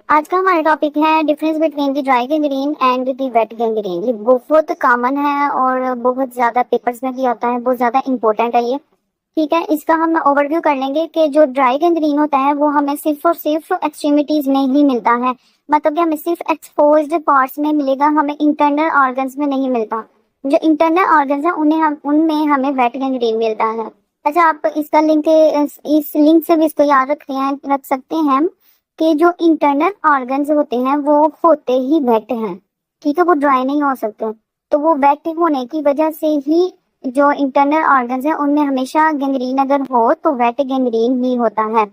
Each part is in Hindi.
आज का हमारा टॉपिक है difference between the dry gangrene and the wait gangrene. ये बहुत कॉमन है और बहुत ज्यादा पेपर्स में भी आता है, बहुत ज्यादा इंपॉर्टेंट है ये। ठीक है, इसका हम ओवरव्यू कर लेंगे कि जो ड्राई गैंग्रीन होता है वो हमें सिर्फ और सिर्फ एक्सट्रीमिटीज में ही मिलता है। मतलब कि हमें सिर्फ एक्सपोज्ड पार्ट्स में मिलेगा, हमें इंटरनल ऑर्गन्स में नहीं मिलता। जो इंटरनल ऑर्गन्स हैं उनमें हमें वेट गैंग्रीन मिलता है। अच्छा, आप इसका लिंक इस लिंक से भी इसको याद रख सकते हैं कि जो इंटरनल ऑर्गन्स होते हैं वो होते ही वेट हैं। ठीक है, वो ड्राई नहीं हो सकते। तो वो वेट होने की वजह से ही जो इंटरनल ऑर्गन्स हैं उनमें हमेशा गैंग्रीन अगर हो तो वेट गैंग्रीन ही होता है।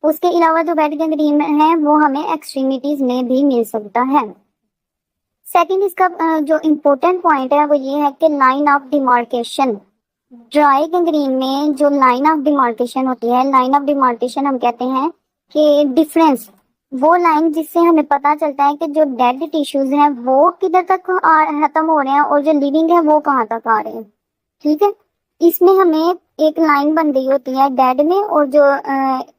उसके अलावा जो वेट गैंग्रीन है वो हमें एक्सट्रीमिटीज में भी मिल सकता है। सेकंड, इसका जो इम्पोर्टेंट पॉइंट है वो ये है कि line of demarcation. Dry gangrene में जो लाइन ऑफ डिमार्केशन होती है, लाइन ऑफ डिमार्केशन हम कहते हैं कि डिफरेंस, वो लाइन जिससे हमें पता चलता है कि जो डेड टिश्यूज हैं वो किधर तक खत्म हो रहे हैं और जो लिविंग है वो कहाँ तक आ रहे हैं। ठीक है, इसमें हमें एक लाइन बन रही होती है डेड में, और जो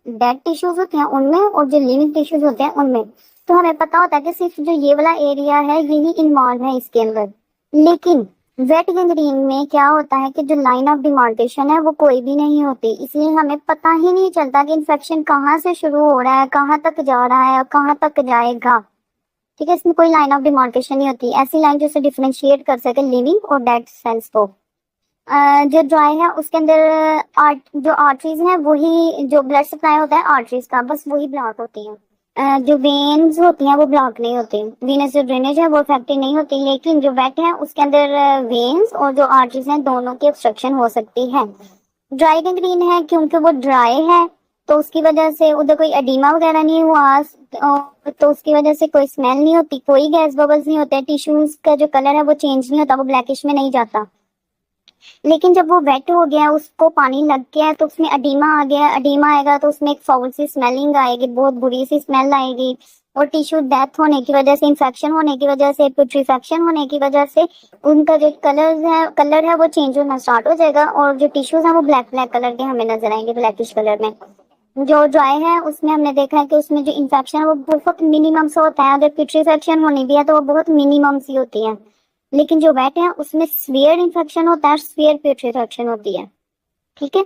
डेड टिश्यूज होते हैं उनमें, और जो लिविंग टिश्यूज होते हैं उनमें। तो हमें पता होता है कि सिर्फ जो ये वाला एरिया है यही इन्वॉल्व है इसके अंदर। लेकिन वेट गैंग्रीन में क्या होता है कि जो लाइन ऑफ डिमार्केशन है वो कोई भी नहीं होती, इसलिए हमें पता ही नहीं चलता कि इन्फेक्शन कहाँ से शुरू हो रहा है, कहाँ तक जा रहा है और कहाँ तक जाएगा। ठीक है, इसमें कोई लाइन ऑफ डिमार्केशन नहीं होती, ऐसी लाइन जो डिफरेंशिएट कर सके लिविंग और डेड सेल्स को। जो ड्राई है उसके अंदर जो आर्टरीज हैं वही, जो ब्लड सप्लाई होता है आर्टरीज का, बस वही ब्लॉक होती है। जो वेन्स होती हैं वो ब्लॉक नहीं होती, वीनस जो ड्रेनेज है वो अफेक्टेड नहीं होती। लेकिन जो वेट है उसके अंदर वेन्स और जो आर्टरीज हैं दोनों की ऑब्स्ट्रक्शन हो सकती है। ड्राई गैंग्रीन है क्योंकि वो ड्राई है तो उसकी वजह से उधर कोई एडिमा वगैरह नहीं हुआ, तो उसकी वजह से कोई स्मेल नहीं होती, कोई गैस बबल्स नहीं होते, टिश्यूज का जो कलर है वो चेंज नहीं होता, वो ब्लैकिश में नहीं जाता। लेकिन जब वो वेट हो गया, उसको पानी लग गया तो उसमें अडीमा आ गया, अडीमा आएगा तो उसमें एक फाउल सी स्मेलिंग आएगी, बहुत बुरी सी स्मेल आएगी। और टिश्यू डेथ होने की वजह से, इन्फेक्शन होने की वजह से, पुट्रीफेक्शन होने की वजह से उनका जो कलर है वो चेंज होना स्टार्ट हो जाएगा, और जो टिश्यूज हैं वो ब्लैक ब्लैक कलर के हमें नजर आएंगे, ब्लैकिश कलर में। जो ड्राई है उसमें हमने देखा है कि उसमें जो इन्फेक्शन है वो बहुत मिनिमम से होता है, अगर पुट्रीफेक्शन होनी भी है तो वो बहुत मिनिमम सी होती है। लेकिन जो वेट है उसमें स्फीयर इन्फेक्शन होता है, स्फीयर प्यूट्रीफेक्शन होती है। ठीक है,